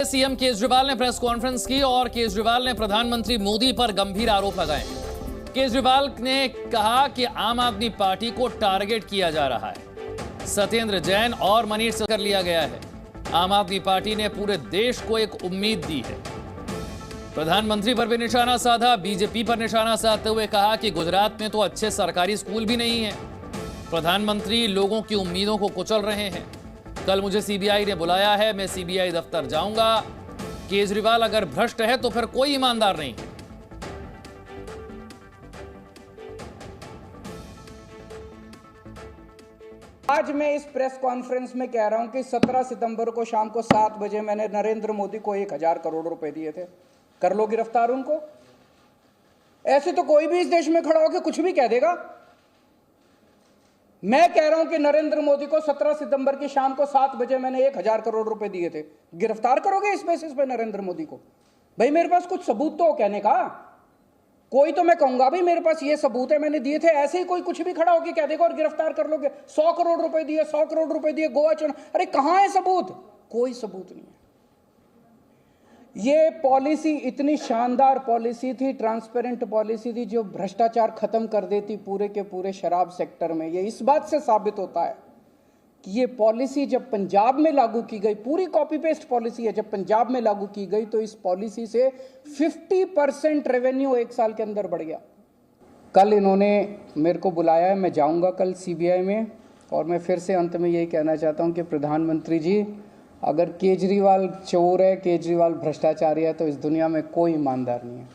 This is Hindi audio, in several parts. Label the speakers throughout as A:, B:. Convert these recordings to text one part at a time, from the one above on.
A: सीएम केजरीवाल ने प्रेस कॉन्फ्रेंस की और केजरीवाल ने प्रधानमंत्री मोदी पर गंभीर आरोप लगाए। केजरीवाल ने कहा कि आम आदमी पार्टी को टारगेट किया जा रहा है। सत्येंद्र जैन और मनीष से कर लिया गया है। आम आदमी पार्टी ने पूरे देश को एक उम्मीद दी है। प्रधानमंत्री पर भी निशाना साधा। बीजेपी पर निशाना साधते हुए कहा कि गुजरात में तो अच्छे सरकारी स्कूल भी नहीं है। प्रधानमंत्री लोगों की उम्मीदों को कुचल रहे हैं। कल मुझे सीबीआई ने बुलाया है, मैं सीबीआई दफ्तर जाऊंगा। केजरीवाल अगर भ्रष्ट है तो फिर कोई ईमानदार नहीं है।
B: आज मैं इस प्रेस कॉन्फ्रेंस में कह रहा हूं कि 17 सितंबर को शाम को 7 बजे मैंने नरेंद्र मोदी को 1000 करोड़ रुपए दिए थे। कर लो गिरफ्तार उनको। ऐसे तो कोई भी इस देश में खड़ा होकर कुछ भी कह देगा। मैं कह रहा हूं कि नरेंद्र मोदी को 17 सितंबर की शाम को 7 बजे मैंने 1000 करोड़ रुपए दिए थे। गिरफ्तार करोगे इस बेसिस पे नरेंद्र मोदी को? भाई मेरे पास कुछ सबूत तो हो कहने का। कोई तो मैं कहूंगा भाई मेरे पास ये सबूत है, मैंने दिए थे। ऐसे ही कोई कुछ भी खड़ा होकर कह देगा और गिरफ्तार कर लोगे। 100 करोड़ रुपए दिए, 100 करोड़ रुपए दिए गोवा चुनाव। अरे कहां है सबूत? कोई सबूत नहीं है। ये पॉलिसी इतनी शानदार पॉलिसी थी, ट्रांसपेरेंट पॉलिसी थी, जो भ्रष्टाचार खत्म कर देती पूरे के पूरे शराब सेक्टर में। ये इस बात से साबित होता है कि ये पॉलिसी जब पंजाब में लागू की गई, पूरी कॉपी पेस्ट पॉलिसी है, जब पंजाब में लागू की गई तो इस पॉलिसी से 50% रेवेन्यू एक साल के अंदर बढ़ गया। कल इन्होंने मेरे को बुलाया है, मैं जाऊंगा कल सीबीआई में। और मैं फिर से अंत में यही कहना चाहता हूं कि प्रधानमंत्री जी, अगर केजरीवाल चोर है, केजरीवाल भ्रष्टाचारी है, तो इस दुनिया में कोई ईमानदार नहीं है।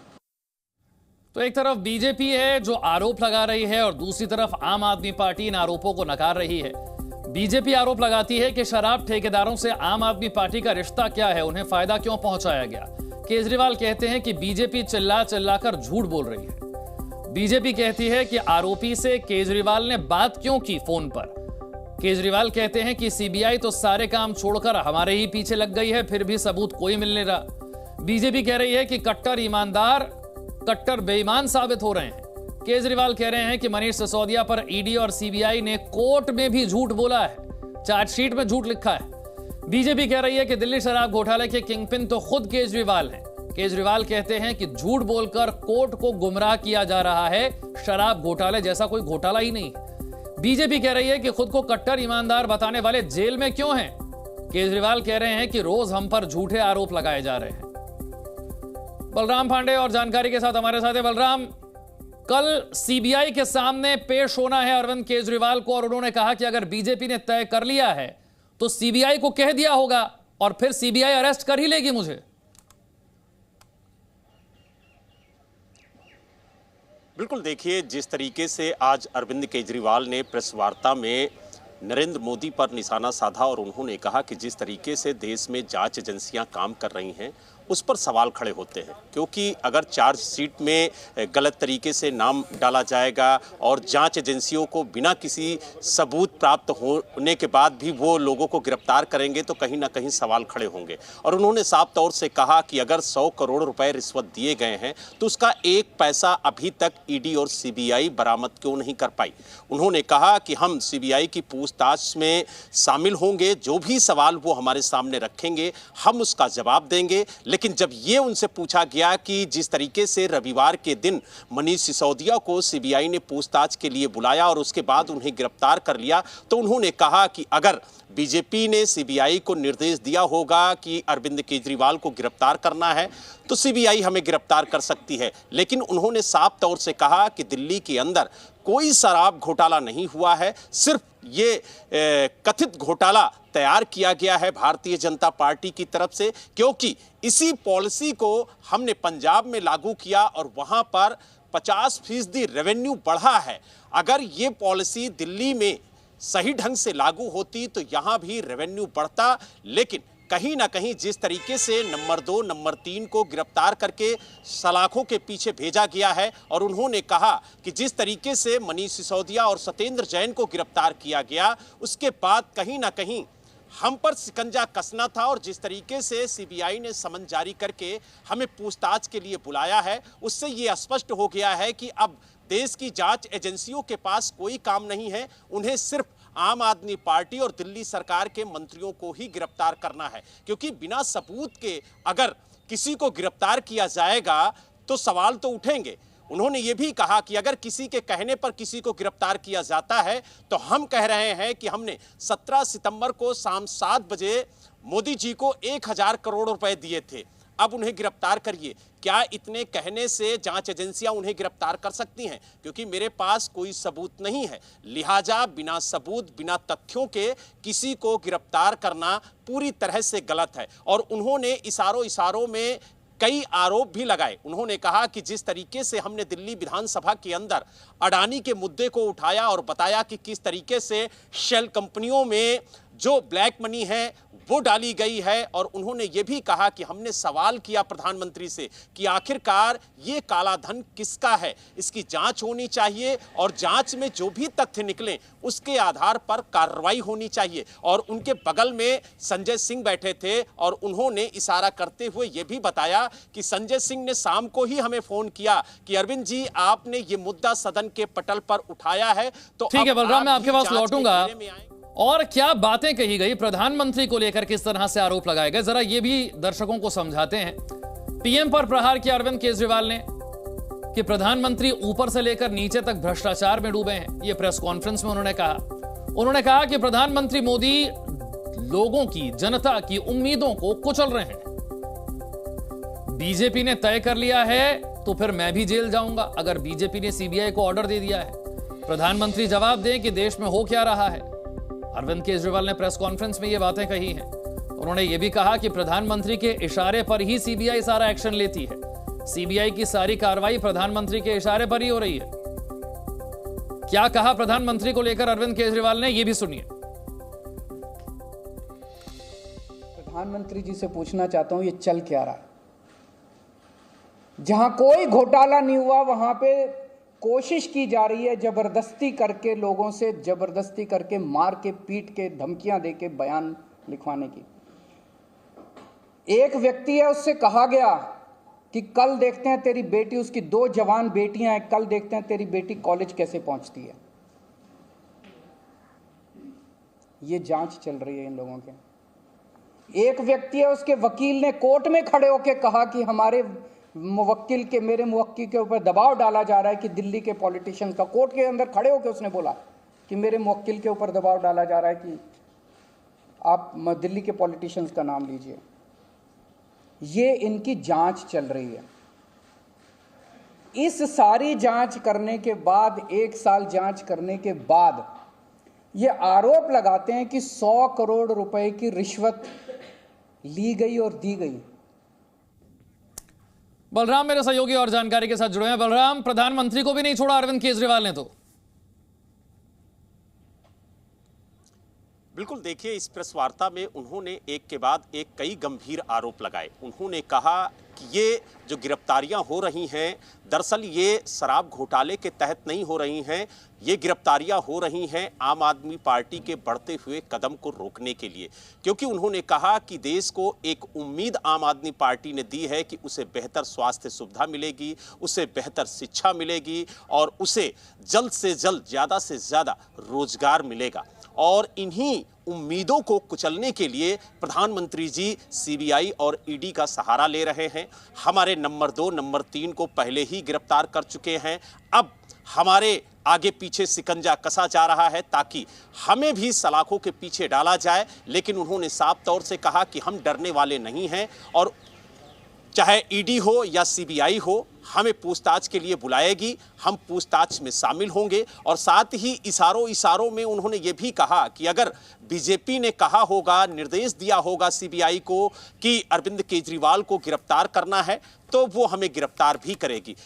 A: तो एक तरफ बीजेपी है जो आरोप लगा रही है और दूसरी तरफ आम आदमी पार्टी इन आरोपों को नकार रही है। बीजेपी आरोप लगाती है कि शराब ठेकेदारों से आम आदमी पार्टी का रिश्ता क्या है, उन्हें फायदा क्यों पहुंचाया गया। केजरीवाल कहते हैं कि बीजेपी चिल्ला चिल्लाकर झूठ बोल रही है। बीजेपी कहती है कि आरोपी से केजरीवाल ने बात क्यों की फोन पर। केजरीवाल कहते हैं कि सीबीआई तो सारे काम छोड़कर हमारे ही पीछे लग गई है, फिर भी सबूत कोई मिल नहीं रहा। बीजेपी कह रही है कि कट्टर ईमानदार कट्टर बेईमान साबित हो रहे हैं। केजरीवाल कह रहे हैं कि मनीष सिसोदिया पर ईडी और सीबीआई ने कोर्ट में भी झूठ बोला है, चार्जशीट में झूठ लिखा है। बीजेपी कह रही है कि दिल्ली शराब घोटाले के किंगपिन तो खुद केजरीवाल हैं। केजरीवाल कहते हैं कि झूठ बोलकर कोर्ट को गुमराह किया जा रहा है, शराब घोटाले जैसा कोई घोटाला ही नहीं। बीजेपी कह रही है कि खुद को कट्टर ईमानदार बताने वाले जेल में क्यों हैं। केजरीवाल कह रहे हैं कि रोज हम पर झूठे आरोप लगाए जा रहे हैं। बलराम पांडे और जानकारी के साथ हमारे साथ है। बलराम, कल सीबीआई के सामने पेश होना है अरविंद केजरीवाल को और उन्होंने कहा कि अगर बीजेपी ने तय कर लिया है तो सीबीआई को कह दिया होगा और फिर सीबीआई अरेस्ट कर ही लेगी मुझे।
C: बिल्कुल, देखिए जिस तरीके से आज अरविंद केजरीवाल ने प्रेस वार्ता में नरेंद्र मोदी पर निशाना साधा और उन्होंने कहा कि जिस तरीके से देश में जांच एजेंसियां काम कर रही हैं उस पर सवाल खड़े होते हैं, क्योंकि अगर चार्जशीट में गलत तरीके से नाम डाला जाएगा और जांच एजेंसियों को बिना किसी सबूत प्राप्त होने के बाद भी वो लोगों को गिरफ्तार करेंगे तो कहीं ना कहीं सवाल खड़े होंगे। और उन्होंने साफ तौर से कहा कि अगर 100 करोड़ रुपए रिश्वत दिए गए हैं तो उसका 1 पैसा अभी तक ईडी और सीबीआई बरामद क्यों नहीं कर पाई। उन्होंने कहा कि हम सीबीआई की पूछताछ में शामिल होंगे, जो भी सवाल वो हमारे सामने रखेंगे हम उसका जवाब देंगे। लेकिन जब ये उनसे पूछा गया कि जिस तरीके से रविवार के दिन मनीष सिसोदिया को सीबीआई ने पूछताछ के लिए बुलाया और उसके बाद उन्हें गिरफ्तार कर लिया, तो उन्होंने कहा कि अगर बीजेपी ने सीबीआई को निर्देश दिया होगा कि अरविंद केजरीवाल को गिरफ्तार करना है तो सीबीआई हमें गिरफ्तार कर सकती है। लेकिन उन्होंने साफ तौर से कहा कि दिल्ली के अंदर कोई शराब घोटाला नहीं हुआ है, सिर्फ ये कथित घोटाला तैयार किया गया है भारतीय जनता पार्टी की तरफ से, क्योंकि इसी पॉलिसी को हमने पंजाब में लागू किया और वहां पर 50% रेवेन्यू बढ़ा है। अगर ये पॉलिसी दिल्ली में सही ढंग से लागू होती तो यहां भी रेवेन्यू बढ़ता। लेकिन कहीं ना कहीं जिस तरीके से नंबर 2, नंबर 3 को गिरफ्तार करके सलाखों के पीछे भेजा गया है और उन्होंने कहा कि जिस तरीके से मनीष सिसोदिया और सत्येंद्र जैन को गिरफ्तार किया गया उसके बाद कहीं ना कहीं हम पर शिकंजा कसना था और जिस तरीके से सीबीआई ने समन जारी करके हमें पूछताछ के लिए बुलाया है उससे ये स्पष्ट हो गया है कि अब देश की जांच एजेंसियों के पास कोई काम नहीं है, उन्हें सिर्फ आम आदमी पार्टी और दिल्ली सरकार के मंत्रियों को ही गिरफ्तार करना है, क्योंकि बिना सबूत के अगर किसी को गिरफ्तार किया जाएगा तो सवाल तो उठेंगे। उन्होंने ये भी कहा कि अगर किसी के कहने पर किसी को गिरफ्तार किया जाता है तो हम कह रहे हैं कि हमने 17 सितंबर को शाम 7 बजे मोदी जी को 1000 करोड़ रुपए दिए थे, अब उन्हें गिरफ्तार करिए। क्या इतने कहने से जांच एजेंसियां उन्हें गिरफ्तार कर सकती हैं? क्योंकि मेरे पास कोई सबूत नहीं है, लिहाजा बिना सबूत बिना तथ्यों के किसी को गिरफ्तार करना पूरी तरह से गलत है। और उन्होंने इशारों में कई आरोप भी लगाए। उन्होंने कहा कि जिस तरीके से हमने दिल्ली विधानसभा के अंदर अडानी के मुद्दे को उठाया और बताया कि किस तरीके से शेल कंपनियों में जो ब्लैक मनी है वो डाली गई है, और उन्होंने ये भी कहा कि हमने सवाल किया प्रधानमंत्री से कि आखिरकार ये काला धन किसका है, इसकी जांच होनी चाहिए और जांच में जो भी तथ्य निकले उसके आधार पर कार्रवाई होनी चाहिए। और उनके बगल में संजय सिंह बैठे थे और उन्होंने इशारा करते हुए ये भी बताया कि संजय सिंह ने शाम को ही हमें फोन किया कि अरविंद जी आपने ये मुद्दा सदन के पटल पर उठाया है, तो
A: ठीक है बलराम, मैं आपके पास लौटूंगा। और क्या बातें कही गई प्रधानमंत्री को लेकर, किस तरह से आरोप लगाए गए, जरा ये भी दर्शकों को समझाते हैं। पीएम पर प्रहार किया अरविंद केजरीवाल ने कि प्रधानमंत्री ऊपर से लेकर नीचे तक भ्रष्टाचार में डूबे हैं, ये प्रेस कॉन्फ्रेंस में उन्होंने कहा कि प्रधानमंत्री मोदी लोगों की, जनता की उम्मीदों को कुचल रहे हैं। बीजेपी ने तय कर लिया है तो फिर मैं भी जेल जाऊंगा अगर बीजेपी ने सीबीआई को ऑर्डर दे दिया है। प्रधानमंत्री जवाब दें कि देश में हो क्या रहा है। अरविंद केजरीवाल ने प्रेस कॉन्फ्रेंस में ये बातें कही हैं। उन्होंने ये भी कहा कि प्रधानमंत्री के इशारे पर ही सीबीआई सारा एक्शन लेती है, सीबीआई की सारी कार्रवाई प्रधानमंत्री के इशारे पर ही हो रही है। क्या कहा प्रधानमंत्री को लेकर अरविंद केजरीवाल ने, ये भी सुनिए।
B: प्रधानमंत्री जी से पूछना चाहता हूं ये चल क्या रहा है? जहां कोई घोटाला नहीं हुआ वहां पे कोशिश की जा रही है जबरदस्ती करके, लोगों से जबरदस्ती करके, मार के, पीट के, धमकियां दे के बयान लिखवाने की। एक व्यक्ति है, उससे कहा गया कि कल देखते हैं तेरी बेटी, उसकी 2 जवान बेटियां हैं, कल देखते हैं तेरी बेटी कॉलेज कैसे पहुंचती है। ये जांच चल रही है इन लोगों के। एक व्यक्ति है, उसके वकील ने कोर्ट में खड़े होकर कहा कि मेरे मुवक्किल के ऊपर दबाव डाला जा रहा है कि दिल्ली के पॉलिटिशियंस का, कोर्ट के अंदर खड़े होकर उसने बोला कि मेरे मुवक्किल के ऊपर दबाव डाला जा रहा है कि आप दिल्ली के पॉलिटिशियंस का नाम लीजिए। ये इनकी जांच चल रही है। इस सारी जांच करने के बाद, 1 साल जांच करने के बाद ये आरोप लगाते हैं कि 100 करोड़ रुपए की रिश्वत ली गई और दी गई।
A: बलराम मेरे सहयोगी और जानकारी के साथ जुड़े हैं। बलराम, प्रधानमंत्री को भी नहीं छोड़ा अरविंद केजरीवाल ने तो।
C: बिल्कुल, देखिए इस प्रेस वार्ता में उन्होंने एक के बाद एक कई गंभीर आरोप लगाए। उन्होंने कहा कि ये जो गिरफ्तारियां हो रही हैं दरअसल ये शराब घोटाले के तहत नहीं हो रही हैं, ये गिरफ्तारियां हो रही हैं आम आदमी पार्टी के बढ़ते हुए कदम को रोकने के लिए। क्योंकि उन्होंने कहा कि देश को एक उम्मीद आम आदमी पार्टी ने दी है कि उसे बेहतर स्वास्थ्य सुविधा मिलेगी, उसे बेहतर शिक्षा मिलेगी और उसे जल्द से जल्द ज़्यादा से ज़्यादा रोजगार मिलेगा। और इन्हीं उम्मीदों को कुचलने के लिए प्रधानमंत्री जी सीबीआई और ईडी का सहारा ले रहे हैं। हमारे नंबर 2, नंबर 3 को पहले ही गिरफ्तार कर चुके हैं। अब हमारे आगे पीछे शिकंजा कसा जा रहा है ताकि हमें भी सलाखों के पीछे डाला जाए। लेकिन उन्होंने साफ तौर से कहा कि हम डरने वाले नहीं हैं और चाहे ईडी हो या सीबीआई हो, हमें पूछताछ के लिए बुलाएगी, हम पूछताछ में शामिल होंगे। और साथ ही इशारों में उन्होंने ये भी कहा कि अगर बीजेपी ने कहा होगा, निर्देश दिया होगा सीबीआई को कि अरविंद केजरीवाल को गिरफ्तार करना है, तो वो हमें गिरफ्तार भी करेगी।